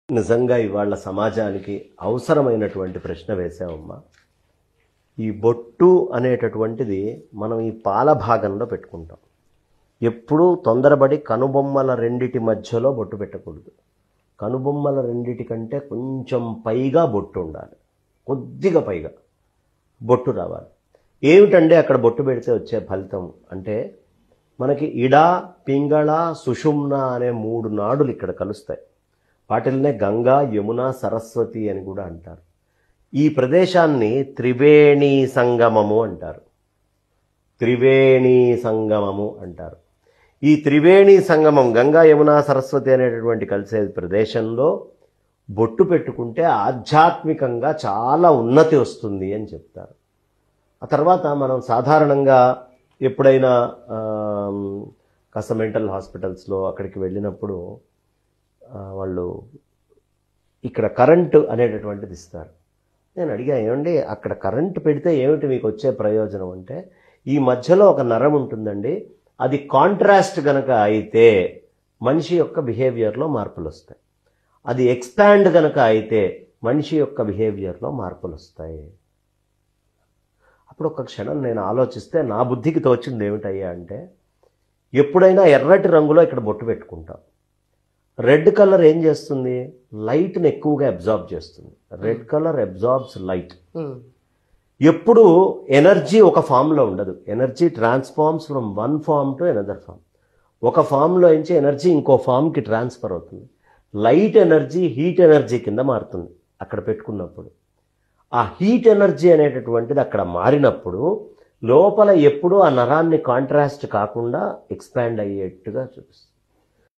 నిజంగా ఇవాళ సమాజానికి అవసరమైనటువంటి ప్రశ్న వేసామమ్మా. ఈ బొట్టు అనేటటువంటిది మనం ఈ పాల భాగంలో పెట్టుకుంటాం. ఎప్పుడూ తొందరపడి కనుబొమ్మల రెండిటి మధ్యలో బొట్టు పెట్టకూడదు. కనుబొమ్మల రెండిటి కంటే కొంచెం పైగా బొట్టు ఉండాలి, కొద్దిగా పైగా బొట్టు రావాలి. ఏమిటంటే అక్కడ బొట్టు పెడితే వచ్చే ఫలితం అంటే మనకి ఇడ, పింగళ, సుషుమ్న అనే 3 నాడులు ఇక్కడ కలుస్తాయి. వాటిల్నే గంగా, యమున, సరస్వతి అని కూడా అంటారు. ఈ ప్రదేశాన్ని త్రివేణి సంగమము అంటారు. త్రివేణి సంగమము అంటారు. ఈ త్రివేణి సంగమం గంగా, యమున, సరస్వతి అనేటటువంటి కలిసే ప్రదేశంలో బొట్టు పెట్టుకుంటే ఆధ్యాత్మికంగా చాలా ఉన్నతి వస్తుంది అని చెప్తారు. ఆ తర్వాత మనం సాధారణంగా ఎప్పుడైనా కాస్త మెంటల్ హాస్పిటల్స్లో అక్కడికి వెళ్ళినప్పుడు వాళ్ళు ఇక్కడ కరెంటు అనేటటువంటిది ఇస్తారు. నేను అడిగా, ఏమండి అక్కడ కరెంటు పెడితే ఏమిటి మీకు వచ్చే ప్రయోజనం అంటే, ఈ మధ్యలో ఒక నరం ఉంటుందండి, అది కాంట్రాస్ట్ గనక అయితే మనిషి యొక్క బిహేవియర్లో మార్పులు వస్తాయి. అది ఎక్స్పాండ్ గనక అయితే మనిషి యొక్క బిహేవియర్లో మార్పులు వస్తాయి. అప్పుడు ఒక క్షణం నేను ఆలోచిస్తే నా బుద్ధికి తోచింది ఏమిటయ్యా అంటే, ఎప్పుడైనా ఎర్రటి రంగులో ఇక్కడ బొట్టు పెట్టుకుంటాం. రెడ్ కలర్ ఏం చేస్తుంది? లైట్ని ఎక్కువగా అబ్జార్బ్ చేస్తుంది. Red colour absorbs light. ఎప్పుడు ఎనర్జీ ఒక ఫామ్లో ఉండదు. Energy transforms from one form to another form. ఒక ఫామ్లో నుంచి ఎనర్జీ ఇంకో ఫామ్కి ట్రాన్స్ఫర్ అవుతుంది. లైట్ ఎనర్జీ హీట్ ఎనర్జీ కింద మారుతుంది అక్కడ పెట్టుకున్నప్పుడు. ఆ హీట్ ఎనర్జీ అనేటటువంటిది అక్కడ మారినప్పుడు లోపల ఎప్పుడూ ఆ నరాన్ని కాంట్రాస్ట్ కాకుండా ఎక్స్పాండ్ అయ్యేట్టుగా చూపిస్తుంది.